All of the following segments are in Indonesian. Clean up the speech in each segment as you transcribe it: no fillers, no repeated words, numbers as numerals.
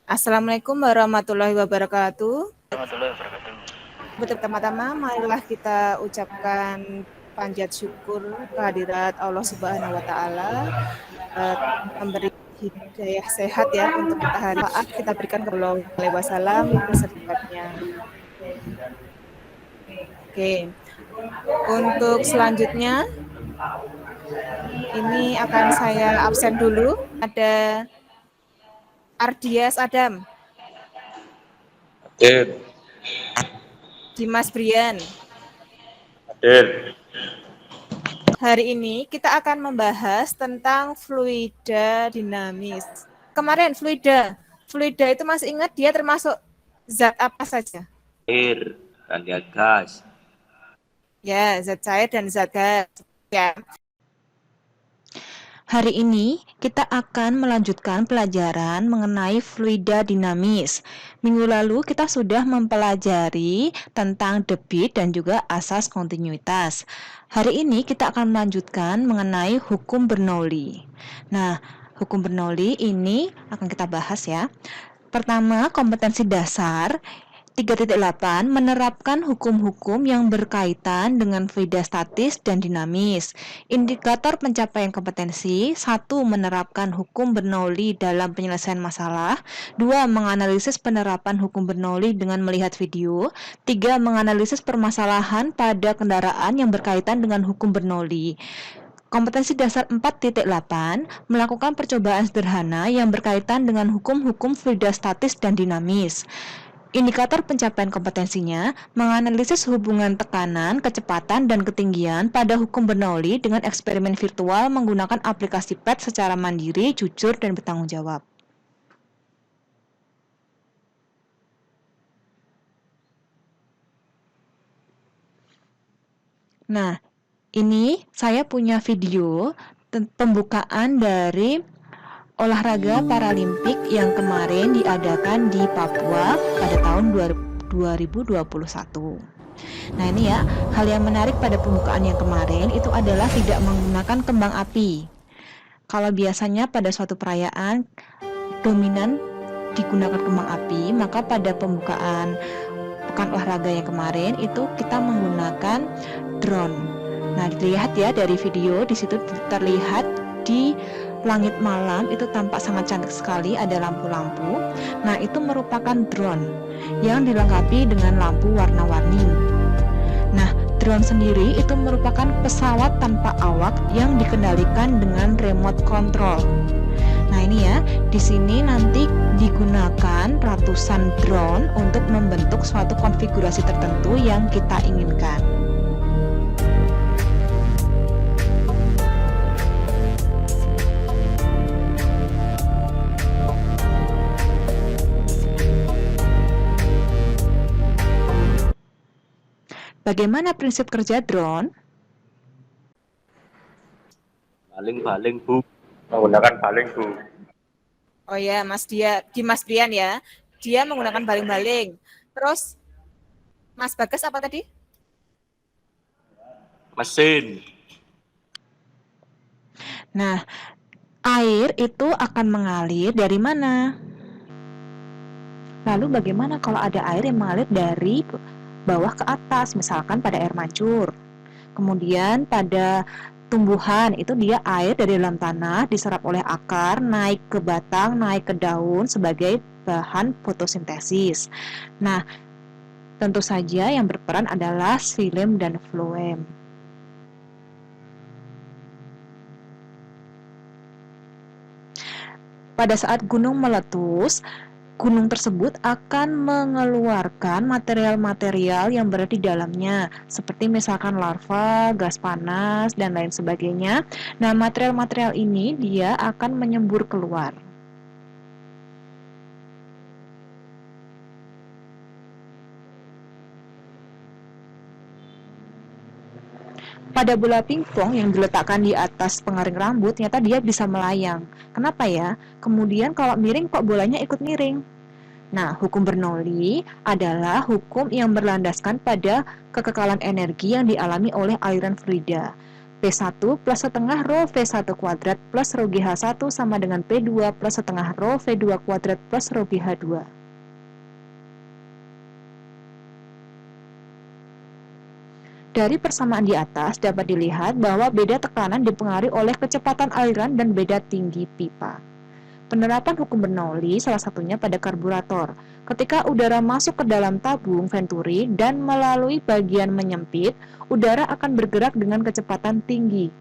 Assalamualaikum warahmatullahi wabarakatuh. Warahmatullahi wabarakatuh. Pertama-tama, marilah kita ucapkan panjat syukur kehadirat Allah Subhanahu wa Ta'ala, memberi hidayah sehat ya untuk kita hari kita berikan ke Beliau alaihi wasallam besertanya. Oke, untuk selanjutnya ini akan saya absen dulu. Ada Ardias Adam, Hadir. Dimas Brian. Hadir. Hari ini kita akan membahas tentang fluida dinamis. Kemarin fluida itu masih ingat dia termasuk zat apa saja? Air dan gas. Ya, zat cair dan zat gas. Ya. Hari ini kita akan melanjutkan pelajaran mengenai fluida dinamis. Minggu lalu kita sudah mempelajari tentang debit dan juga asas kontinuitas. Hari ini kita akan melanjutkan mengenai hukum Bernoulli. Nah, hukum Bernoulli ini akan kita bahas ya. Pertama, kompetensi dasar. 3.8 menerapkan hukum-hukum yang berkaitan dengan fluida statis dan dinamis. Indikator pencapaian kompetensi: 1. Menerapkan hukum Bernoulli dalam penyelesaian masalah. 2. Menganalisis penerapan hukum Bernoulli dengan melihat video. 3. Menganalisis permasalahan pada kendaraan yang berkaitan dengan hukum Bernoulli. Kompetensi dasar 4.8 melakukan percobaan sederhana yang berkaitan dengan hukum-hukum fluida statis dan dinamis. Indikator pencapaian kompetensinya menganalisis hubungan tekanan, kecepatan, dan ketinggian pada hukum Bernoulli dengan eksperimen virtual menggunakan aplikasi PET secara mandiri, jujur, dan bertanggung jawab. Nah, ini saya punya video pembukaan dari olahraga Paralimpik yang kemarin diadakan di Papua pada tahun 2021. Nah ini ya, hal yang menarik pada pembukaan yang kemarin itu adalah tidak menggunakan kembang api. Kalau biasanya pada suatu perayaan dominan digunakan kembang api, maka pada pembukaan pekan olahraga yang kemarin itu kita menggunakan drone. Nah dilihat ya dari video, di situ terlihat di langit malam itu tampak sangat cantik sekali, ada lampu-lampu. Nah, itu merupakan drone yang dilengkapi dengan lampu warna-warni. Nah, drone sendiri itu merupakan pesawat tanpa awak yang dikendalikan dengan remote control. Nah, ini ya, di sini nanti digunakan ratusan drone untuk membentuk suatu konfigurasi tertentu yang kita inginkan. Bagaimana prinsip kerja drone? Baling-baling, Bu. Menggunakan baling, Bu. Oh ya, Dimas Brian ya. Dia menggunakan baling-baling. Terus Mas Bagas apa tadi? Mesin. Nah, air itu akan mengalir dari mana? Lalu bagaimana kalau ada air yang mengalir dari bawah ke atas, misalkan pada air mancur? Kemudian pada tumbuhan itu dia air dari dalam tanah diserap oleh akar, naik ke batang, naik ke daun sebagai bahan fotosintesis. Nah, tentu saja yang berperan adalah xilem dan floem. Pada saat gunung meletus, gunung tersebut akan mengeluarkan material-material yang berada di dalamnya, seperti misalkan larva, gas panas, dan lain sebagainya. Nah, material-material ini dia akan menyembur keluar. Pada bola pingpong yang diletakkan di atas pengaring rambut, ternyata dia bisa melayang. Kenapa ya? Kemudian kalau miring kok bolanya ikut miring? Nah, hukum Bernoulli adalah hukum yang berlandaskan pada kekekalan energi yang dialami oleh aliran fluida. P1 plus setengah rho V1 kuadrat plus rho GH1 sama dengan P2 plus setengah rho V2 kuadrat plus rho GH2. Dari persamaan di atas dapat dilihat bahwa beda tekanan dipengaruhi oleh kecepatan aliran dan beda tinggi pipa. Penerapan hukum Bernoulli salah satunya pada karburator. Ketika udara masuk ke dalam tabung venturi dan melalui bagian menyempit, udara akan bergerak dengan kecepatan tinggi.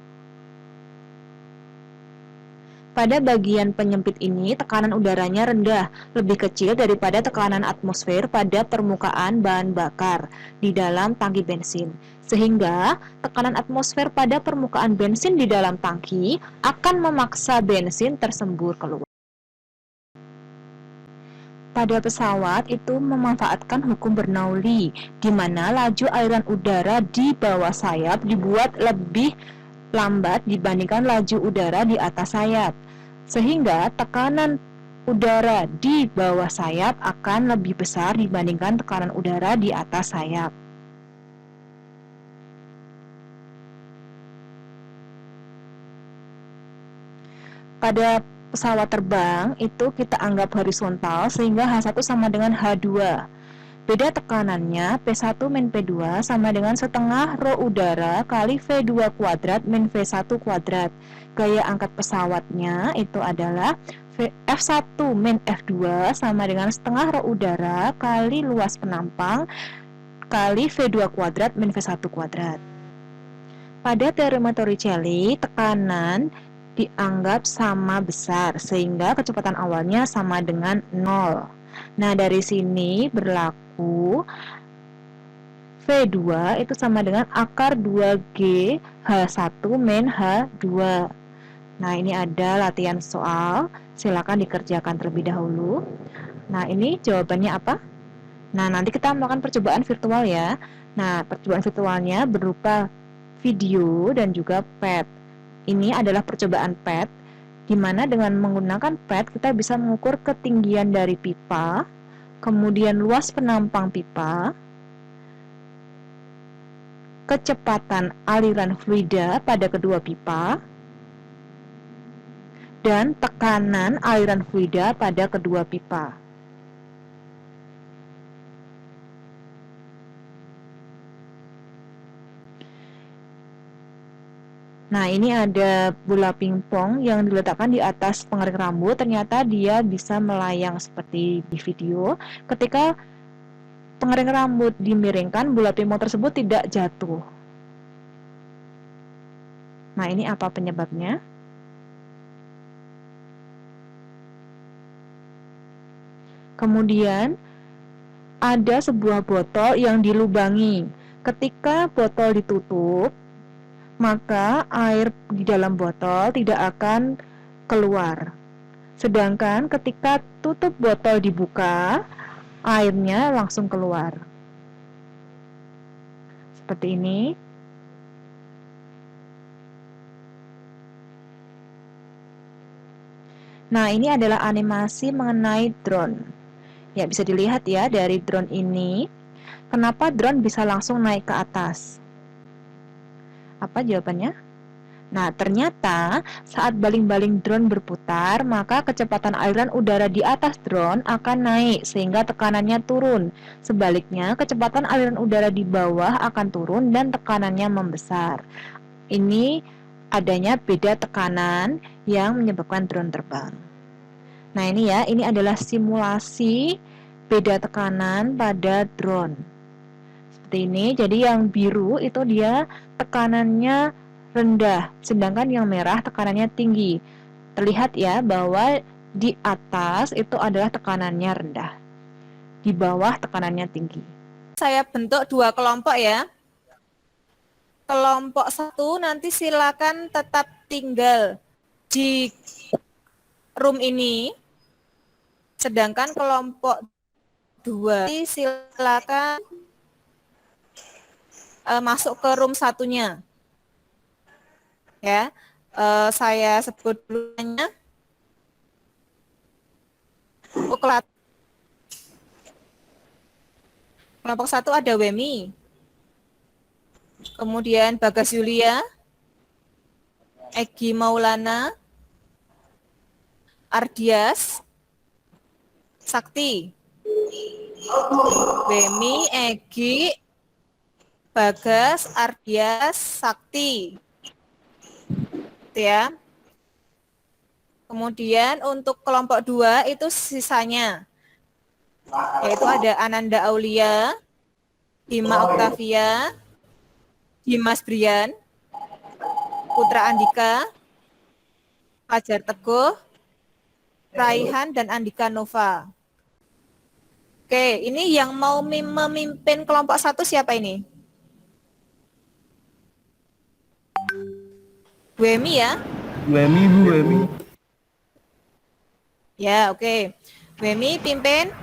Pada bagian penyempit ini, tekanan udaranya rendah, lebih kecil daripada tekanan atmosfer pada permukaan bahan bakar di dalam tangki bensin. Sehingga, tekanan atmosfer pada permukaan bensin di dalam tangki akan memaksa bensin tersembur keluar. Pada pesawat itu memanfaatkan hukum Bernoulli, di mana laju aliran udara di bawah sayap dibuat lebih lambat dibandingkan laju udara di atas sayap, sehingga tekanan udara di bawah sayap akan lebih besar dibandingkan tekanan udara di atas sayap. Pada pesawat terbang itu kita anggap horizontal sehingga H1 sama dengan H2. Beda tekanannya P1 min P2 sama dengan setengah rho udara kali V2 kuadrat min V1 kuadrat. Gaya angkat pesawatnya itu adalah F1 min F2 sama dengan setengah rho udara kali luas penampang kali V2 kuadrat min V1 kuadrat. Pada teorema Torricelli, tekanan dianggap sama besar sehingga kecepatan awalnya sama dengan 0. Nah, dari sini berlaku V2 itu sama dengan akar 2G H1 min H2. Nah, ini ada latihan soal, silakan dikerjakan terlebih dahulu. Nah, ini jawabannya apa? Nah, nanti kita melakukan percobaan virtual ya. Nah, percobaan virtualnya berupa video dan juga PET. Ini adalah percobaan PET, di mana dengan menggunakan PET kita bisa mengukur ketinggian dari pipa, kemudian luas penampang pipa, kecepatan aliran fluida pada kedua pipa, dan tekanan aliran fluida pada kedua pipa. Nah, ini ada bola pingpong yang diletakkan di atas pengering rambut. Ternyata dia bisa melayang seperti di video. Ketika pengering rambut dimiringkan, bola pingpong tersebut tidak jatuh. Nah, ini apa penyebabnya? Kemudian, ada sebuah botol yang dilubangi. Ketika botol ditutup, maka air di dalam botol tidak akan keluar. Sedangkan ketika tutup botol dibuka, airnya langsung keluar. Seperti ini. Nah, ini adalah animasi mengenai drone. Ya, bisa dilihat ya dari drone ini. Kenapa drone bisa langsung naik ke atas? Apa jawabannya? Nah, ternyata saat baling-baling drone berputar, maka kecepatan aliran udara di atas drone akan naik sehingga tekanannya turun. Sebaliknya, kecepatan aliran udara di bawah akan turun dan tekanannya membesar. Ini adanya beda tekanan yang menyebabkan drone terbang. Nah, ini ya, ini adalah simulasi beda tekanan pada drone. Seperti ini, jadi yang biru itu dia tekanannya rendah, sedangkan yang merah tekanannya tinggi. Terlihat ya bahwa di atas itu adalah tekanannya rendah, di bawah tekanannya tinggi. Saya bentuk dua kelompok ya. Kelompok 1 nanti silakan tetap tinggal di room ini, sedangkan kelompok 2 silakan masuk ke room satunya. Ya, saya sebut dulunya. Kelompok 1 ada Wemi, kemudian Bagas Yulia, Egi Maulana, Ardias, Sakti. Wemi, Egi, Bagas, Ardias, Sakti. Gitu ya. Kemudian untuk kelompok 2 itu sisanya. Yaitu ada Ananda Aulia, Bima Octavia, Dimas Brian, Putra Andika, Fajar Teguh, Raihan, dan Andika Nova. Oke, ini yang mau memimpin kelompok 1 siapa ini? Wemi ya? Wemi, Bu, Wemi. Ya, oke. Wemi pimpin.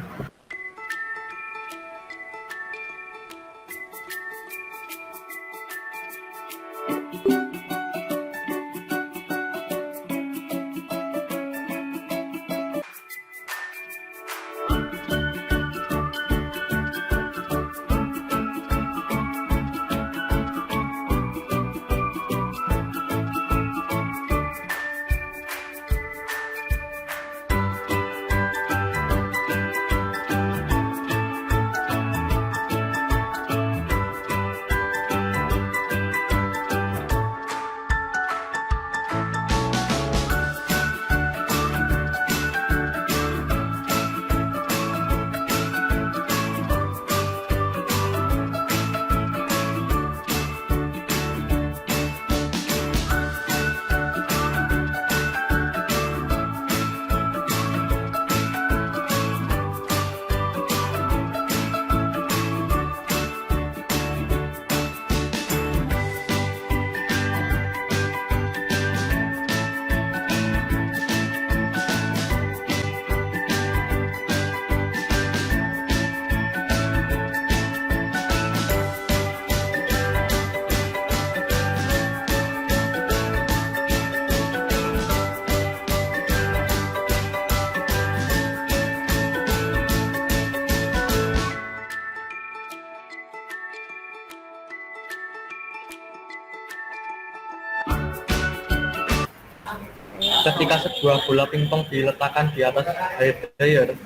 Ketika sebuah bola pingpong diletakkan di atas hairdryer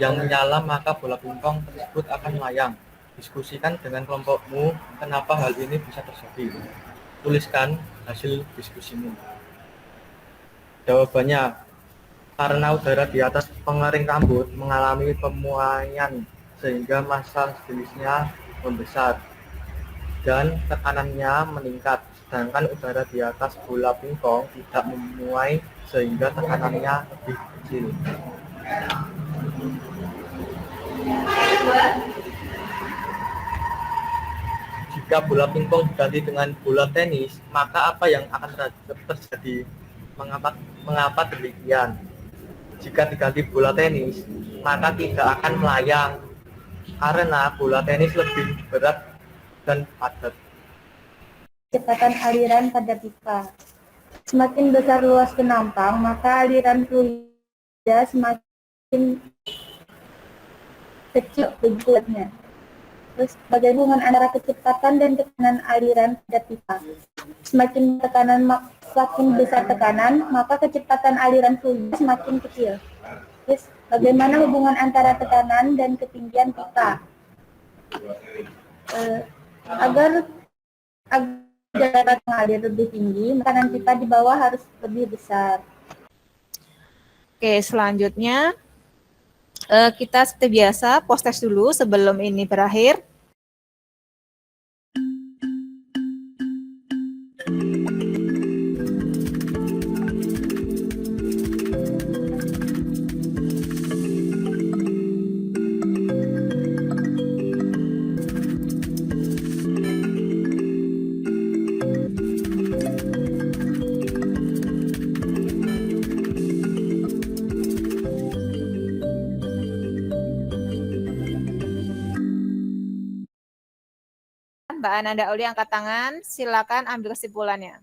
yang menyala, maka bola pingpong tersebut akan melayang. Diskusikan dengan kelompokmu kenapa hal ini bisa terjadi. Tuliskan hasil diskusimu. Jawabannya, karena udara di atas pengering rambut mengalami pemuaian sehingga massa jenisnya membesar dan tekanannya meningkat, sedangkan udara di atas bola pingpong tidak memuai sehingga tekanannya lebih kecil. Jika bola pingpong diganti dengan bola tenis, maka apa yang akan terjadi? Mengapa demikian? Jika diganti bola tenis, maka tidak akan melayang karena bola tenis lebih berat dan padat. Kecepatan aliran pada pipa. Semakin besar luas penampang, maka aliran fluida semakin kecil bentuknya. Terus bagaimana hubungan antara kecepatan dan tekanan aliran pada pipa? Semakin besar tekanan, maka kecepatan aliran fluida semakin kecil. Terus bagaimana hubungan antara tekanan dan ketinggian pipa? Agar dapat mengalir lebih tinggi, tekanan pipa di bawah harus lebih besar. Oke, selanjutnya kita seperti biasa post test dulu sebelum ini berakhir. Mbak Ananda Auli angkat tangan, silakan ambil kesimpulannya.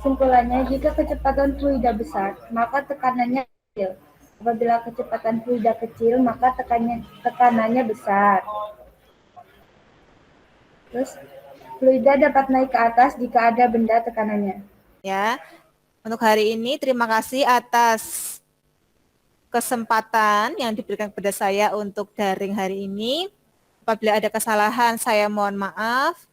Kesimpulannya, jika kecepatan fluida besar, maka tekanannya kecil. Apabila kecepatan fluida kecil, maka tekanannya besar. Terus Fluida dapat naik ke atas jika ada benda tekanannya. Ya. Untuk hari ini terima kasih atas kesempatan yang diberikan kepada saya untuk daring hari ini. Apabila ada kesalahan saya mohon maaf.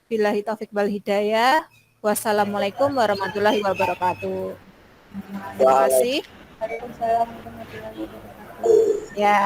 Billahi taufik wal hidayah. Wassalamualaikum warahmatullahi wabarakatuh. Terima kasih. Waalaikumsalam warahmatullahi wabarakatuh. Ya.